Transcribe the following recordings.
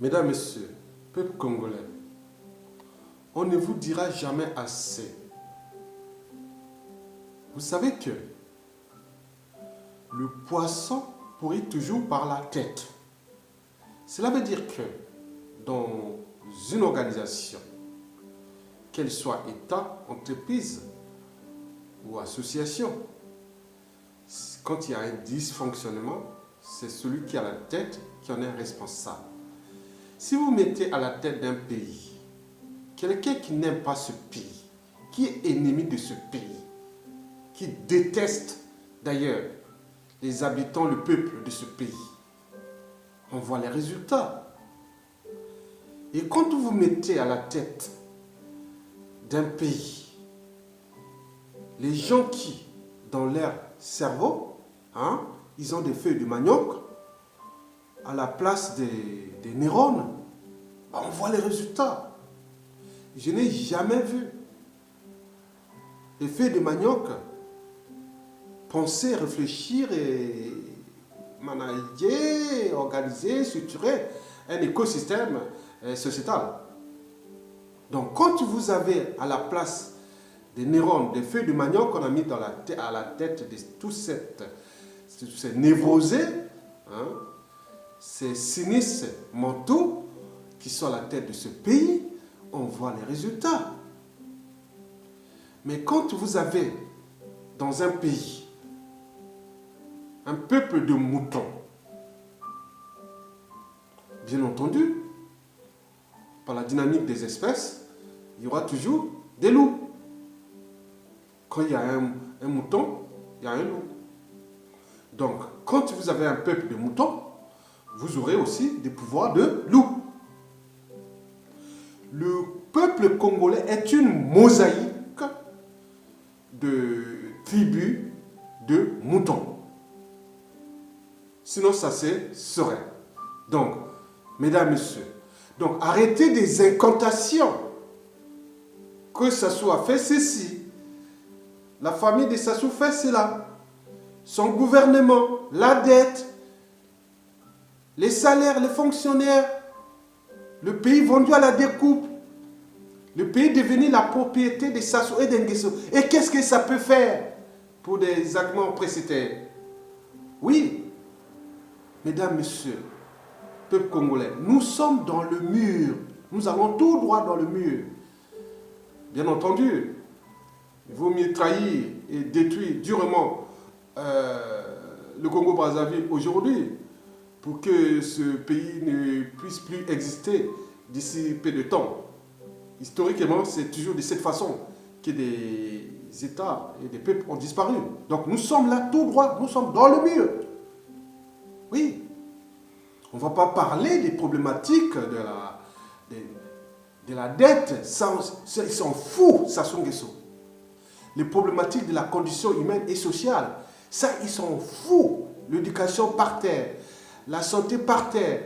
Mesdames, Messieurs, peuple congolais, on ne vous dira jamais assez. Vous savez que le poisson pourrit toujours par la tête. Cela veut dire que dans une organisation, qu'elle soit État, entreprise ou association, quand il y a un dysfonctionnement, c'est celui qui a la tête qui en est responsable. Si vous mettez à la tête d'un pays quelqu'un qui n'aime pas ce pays, qui est ennemi de ce pays, qui déteste d'ailleurs les habitants, le peuple de ce pays, on voit les résultats. Et quand vous mettez à la tête d'un pays, les gens qui, dans leur cerveau, ils ont des feuilles de manioc, à la place des neurones, on voit les résultats. Je n'ai jamais vu les feuilles de manioc penser, réfléchir et manager, organiser, structurer un écosystème sociétal. Donc quand vous avez à la place des neurones, des feuilles de manioc qu'on a mis à la tête de tous ces névrosés, ces sinistres mentaux qui sont à la tête de ce pays, on voit les résultats. Mais quand vous avez dans un pays un peuple de moutons, bien entendu, par la dynamique des espèces, il y aura toujours des loups. Quand il y a un mouton, il y a un loup. Donc, quand vous avez un peuple de moutons, vous aurez aussi des pouvoirs de loup. Le peuple congolais est une mosaïque de tribus de moutons. Sinon, ça serait. Donc, mesdames, messieurs, donc arrêtez des incantations. Que Sassou a fait ceci. La famille de Sassou fait cela. Son gouvernement, la dette, les salaires, les fonctionnaires, le pays vendu à la découpe, le pays devenu la propriété de Sassou et d'Nguesso. Et qu'est-ce que ça peut faire pour des actes précités? Oui, mesdames, messieurs, peuple congolais, nous sommes dans le mur. Nous allons tout droit dans le mur. Bien entendu, il vaut mieux trahir et détruire durement le Congo-Brazzaville aujourd'hui pour que ce pays ne puisse plus exister d'ici peu de temps. Historiquement, c'est toujours de cette façon que des États et des peuples ont disparu. Donc nous sommes là tout droit, nous sommes dans le mur. Oui. On ne va pas parler des problématiques de la dette. Ils sont fous, Sassou Nguesso. Les problématiques de la condition humaine et sociale, ça, ils sont fous. L'éducation par terre, la santé par terre,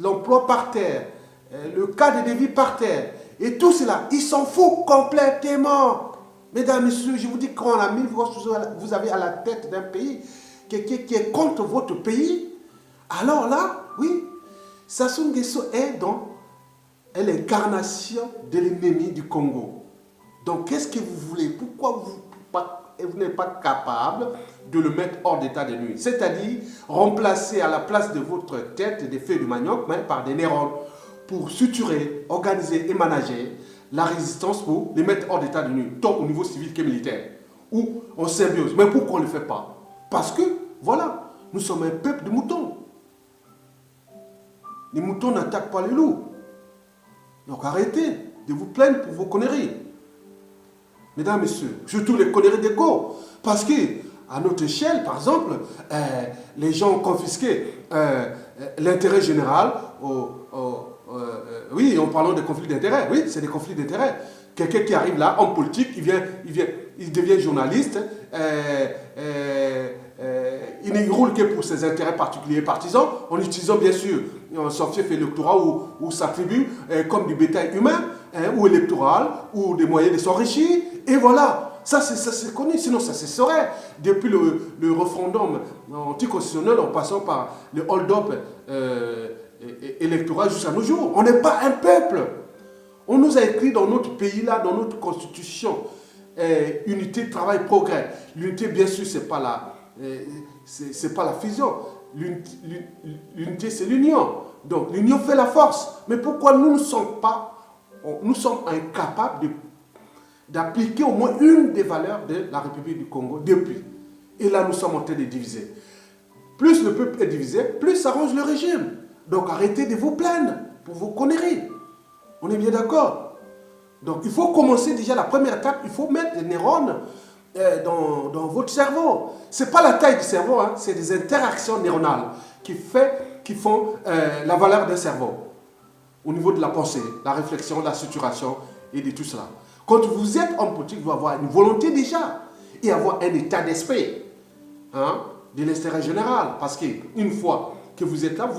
l'emploi par terre, le cadre de vie par terre, et tout cela, ils s'en foutent complètement. Mesdames, messieurs, je vous dis, quand on a mis, vous avez à la tête d'un pays quelqu'un qui est contre votre pays, alors là, oui, Sassou Nguesso est l'incarnation de l'ennemi du Congo. Donc, qu'est-ce que vous voulez? Pourquoi vous n'êtes pas capable de le mettre hors d'état de nuire? C'est-à-dire remplacer à la place de votre tête des feuilles de manioc, mais par des neurones, pour suturer, organiser et manager la résistance pour les mettre hors d'état de nuire, tant au niveau civil que militaire, ou en symbiose. Mais pourquoi on ne le fait pas? Parce que, voilà, nous sommes un peuple de moutons. Les moutons n'attaquent pas les loups. Donc arrêtez de vous plaindre pour vos conneries. Mesdames, messieurs, surtout les conneries d'égo. Parce que, à notre échelle, par exemple, les gens ont confisqué l'intérêt général oui, en parlant de conflits d'intérêts. Oui, c'est des conflits d'intérêts. Quelqu'un qui arrive là, en politique, il devient journaliste, il ne roule que pour ses intérêts particuliers et partisans, en utilisant bien sûr son fief électoral ou sa tribu comme du bétail humain ou électoral, ou des moyens de s'enrichir. Et voilà, Ça, c'est connu, sinon ça cesserait. Depuis le référendum anticonstitutionnel, en passant par le hold-up électoral jusqu'à nos jours. On n'est pas un peuple. On nous a écrit dans notre pays-là, dans notre constitution, unité, travail, progrès. L'unité, bien sûr, c'est pas la fusion. L'unité, c'est l'union. Donc, l'union fait la force. Mais pourquoi nous sommes incapables d'appliquer au moins une des valeurs de la République du Congo depuis? Et là, nous sommes en train de diviser. Plus le peuple est divisé, plus ça arrange le régime. Donc, arrêtez de vous plaindre pour vos conneries. On est bien d'accord? Donc, il faut commencer déjà la première étape. Il faut mettre des neurones dans votre cerveau. Ce n'est pas la taille du cerveau, hein, c'est des interactions neuronales qui font la valeur d'un cerveau. Au niveau de la pensée, la réflexion, la structuration et de tout cela. Quand vous êtes en politique, vous avoir une volonté déjà et avoir un état d'esprit de l'intérêt général. Parce qu'une fois que vous êtes là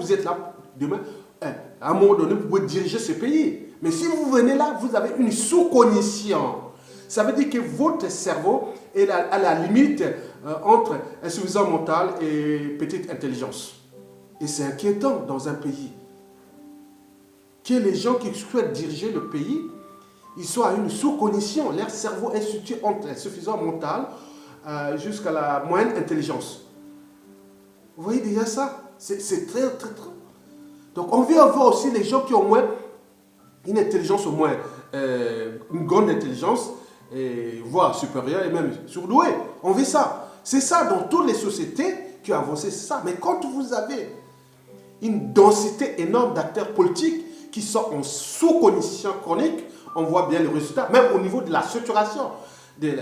demain, à un moment donné, vous pouvez diriger ce pays. Mais si vous venez là, vous avez une sous-cognition. Ça veut dire que votre cerveau est à la limite entre insuffisance mentale et petite intelligence. Et c'est inquiétant dans un pays que les gens qui souhaitent diriger le pays, ils sont à une sous-cognition. Leur cerveau est situé entre insuffisance mentale jusqu'à la moyenne intelligence. Vous voyez déjà ça? C'est très, très, très... Donc on veut avoir aussi les gens qui ont au moins une intelligence, au moins une grande intelligence, voire supérieure et même surdouée. On veut ça. C'est ça dans toutes les sociétés qui ont avancé, c'est ça. Mais quand vous avez une densité énorme d'acteurs politiques qui sont en sous-cognition chronique, on voit bien le résultat, même au niveau de la structuration, de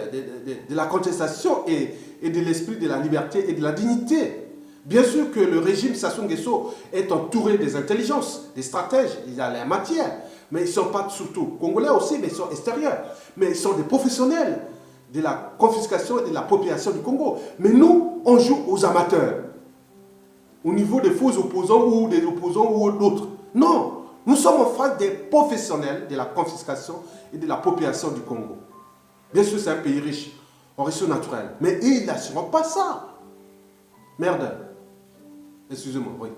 la contestation et de l'esprit de la liberté et de la dignité. Bien sûr que le régime Sassou Nguesso est entouré des intelligences, des stratèges, il y a la matière, mais ils ne sont pas surtout congolais aussi, mais ils sont extérieurs. Mais ils sont des professionnels de la confiscation et de la population du Congo. Mais nous, on joue aux amateurs, au niveau des faux opposants ou des opposants ou d'autres. Non, nous sommes en face des professionnels de la confiscation et de la population du Congo. Bien sûr, c'est un pays riche en ressources naturelles, mais ils n'assurent pas ça. Merde. Excusez-moi, oui.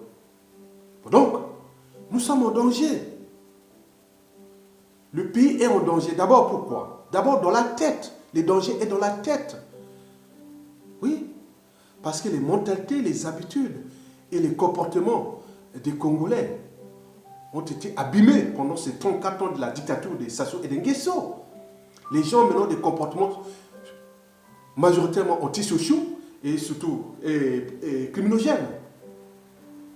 Donc, nous sommes en danger. Le pays est en danger. D'abord, pourquoi? D'abord, dans la tête. Le danger est dans la tête. Oui. Parce que les mentalités, les habitudes et les comportements des Congolais ont été abîmés pendant ces 34 ans de la dictature de Sassou et de Nguesso. Les gens ont maintenant des comportements majoritairement antisociaux et surtout criminogènes.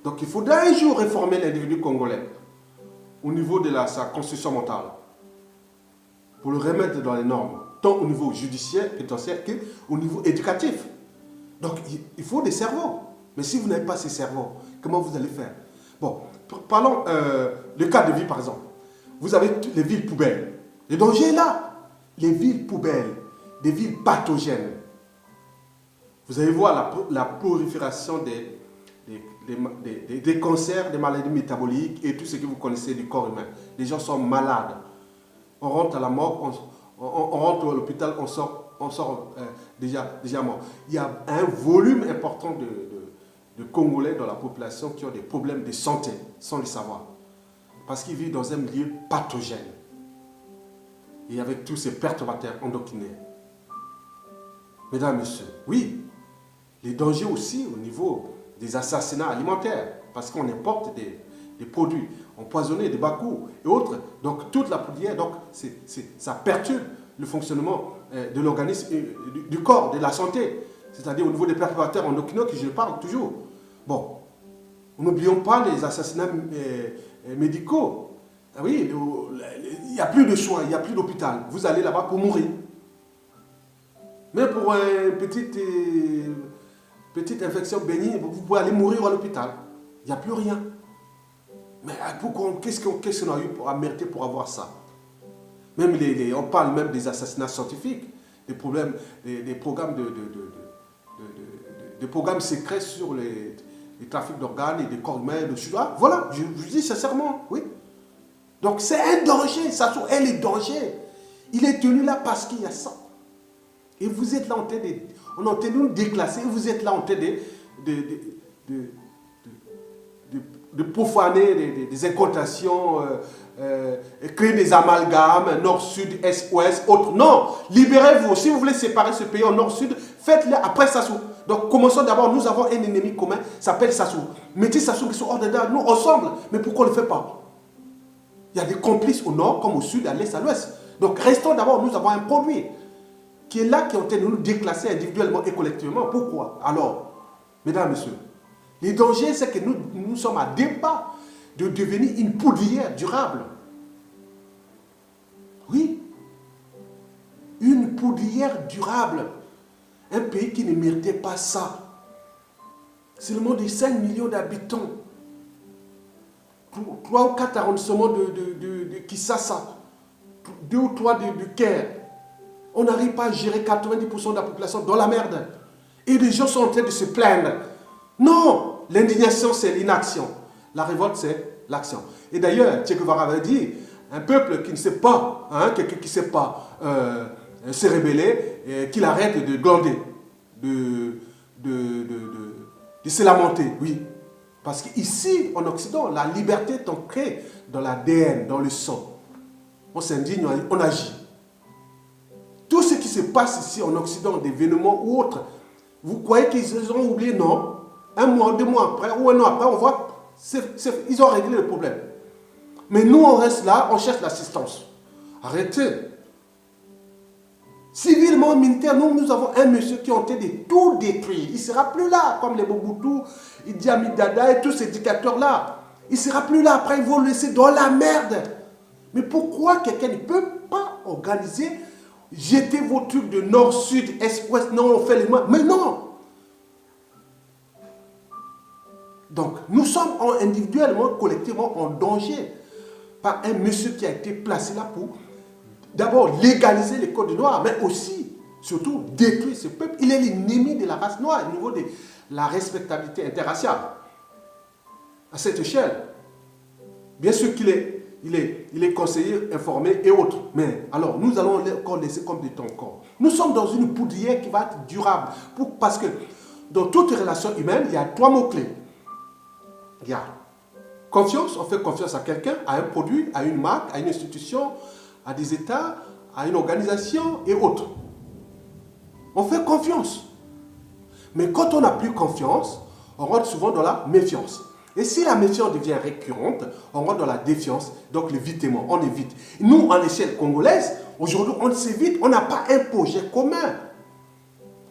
Donc il faudra un jour réformer l'individu congolais au niveau de sa constitution mentale pour le remettre dans les normes, tant au niveau judiciaire, pénitentiaire qu'au niveau éducatif. Donc il faut des cerveaux. Mais si vous n'avez pas ces cerveaux, comment vous allez faire? Bon, parlons le cas de vie par exemple. Vous avez les villes poubelles. Le danger est là. Les villes poubelles, des villes pathogènes. Vous allez voir la prolifération des cancers, des maladies métaboliques et tout ce que vous connaissez du corps humain. Les gens sont malades. On rentre à la mort, on rentre à l'hôpital, on sort déjà mort. Il y a un volume important de Congolais dans la population qui ont des problèmes de santé sans le savoir. Parce qu'ils vivent dans un milieu pathogène. Et avec tous ces perturbateurs endocrinés. Mesdames, Messieurs, oui, les dangers aussi au niveau des assassinats alimentaires, parce qu'on importe des produits empoisonnés, des bas coûts et autres. Donc toute la poudrière, donc ça perturbe le fonctionnement de l'organisme, du corps, de la santé, c'est-à-dire au niveau des perturbateurs endocrinaux que je parle toujours. Bon, n'oublions pas les assassinats médicaux. Ah oui, il n'y a plus de soins, il n'y a plus d'hôpital. Vous allez là-bas pour mourir. Mais pour une petite infection bénigne, vous pouvez aller mourir à l'hôpital. Il n'y a plus rien. Mais qu'est-ce qu'on a eu à mériter pour avoir ça? Même on parle même des assassinats scientifiques, des problèmes, des programmes des programmes secrets sur les trafics d'organes et des corps humains, de chinois. Voilà, je vous dis sincèrement, oui. Donc c'est un danger, ça est le danger. Il est tenu là parce qu'il y a ça. Et vous êtes là en train de... On est en train de nous déclasser et vous êtes là en train de profaner des incantations, créer des amalgames, nord, sud, est, ouest, autres. Non, libérez-vous. Si vous voulez séparer ce pays en nord, sud, faites-le après Sassou. Donc commençons d'abord, nous avons un ennemi commun, s'appelle Sassou. Mettez Sassou qui sont hors dedans, nous ensemble. Mais pourquoi on ne le fait pas? Il y a des complices au nord comme au sud, à l'est, à l'ouest. Donc restons d'abord, nous avons un produit qui est là, qui est en train de nous déclasser individuellement et collectivement. Pourquoi? Alors, mesdames, messieurs, le danger, c'est que nous sommes à deux pas de devenir une poudrière durable. Oui, une poudrière durable. Un pays qui ne méritait pas ça. C'est le monde de 5 millions d'habitants. 3 ou 4 arrondissements de Kisasa. 2 ou 3 de Caire. On n'arrive pas à gérer 90% de la population dans la merde. Et les gens sont en train de se plaindre. Non, l'indignation c'est l'inaction. La révolte c'est l'action. Et d'ailleurs, Che Guevara avait dit, un peuple qui ne sait pas, quelqu'un qui ne sait pas se rebeller, qu'il arrête de glander, de se lamenter, oui. Parce qu'ici, en Occident, la liberté est ancrée dans l'ADN, dans le sang. On s'indigne, on agit. Tout ce qui se passe ici en Occident, des événements ou autres, vous croyez qu'ils ont oublié? Non. Un mois, 2 mois après, ou un an après, on voit, ils ont réglé le problème. Mais nous, on reste là, on cherche l'assistance. Arrêtez. Civilement, militaire, nous avons un monsieur qui est en train de tout détruire. Il ne sera plus là, comme les Mobutu, Idi Amin Dada et tous ces dictateurs-là. Il ne sera plus là, après ils vont le laisser dans la merde. Mais pourquoi quelqu'un ne peut pas organiser, jeter vos trucs de nord, sud, est, ouest, non, on fait les mains. Mais non. Donc, nous sommes individuellement, collectivement en danger par un monsieur qui a été placé là pour d'abord légaliser les codes noirs, mais aussi, surtout, détruire ce peuple. Il est l'ennemi de la race noire au niveau de la respectabilité interraciale. À cette échelle, bien sûr qu'il est, il est conseiller, informé et autres. Mais alors, nous allons encore laisser comme des temps encore. Nous sommes dans une poudrière qui va être durable. Parce que dans toute relation humaine, il y a 3 mots-clés. Il y a confiance, on fait confiance à quelqu'un, à un produit, à une marque, à une institution, à des États, à une organisation et autres. On fait confiance. Mais quand on n'a plus confiance, on rentre souvent dans la méfiance. Et si la méfiance devient récurrente, on rentre dans la défiance, donc l'évitement, on évite. Nous, en échelle congolaise, aujourd'hui, on s'évite, on n'a pas un projet commun.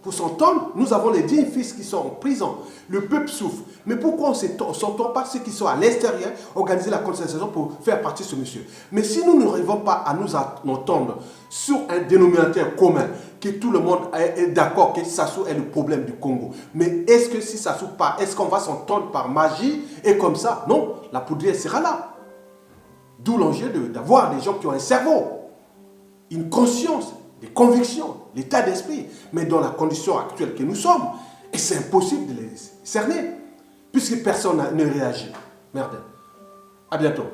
Pour s'entendre, nous avons les 10 fils qui sont en prison. Le peuple souffre. Mais pourquoi on ne s'entend pas ceux qui sont à l'extérieur, organiser la contestation pour faire partie de ce monsieur? Mais si nous n'arrivons pas à nous entendre sur un dénominateur commun, que tout le monde est d'accord que Sassou est le problème du Congo. Mais est-ce que si Sassou part, est-ce qu'on va s'entendre par magie et comme ça? Non, la poudrière sera là. D'où l'enjeu d'avoir des gens qui ont un cerveau, une conscience, des convictions, l'état d'esprit, mais dans la condition actuelle que nous sommes, et c'est impossible de les cerner, puisque personne ne réagit. Merde. À bientôt.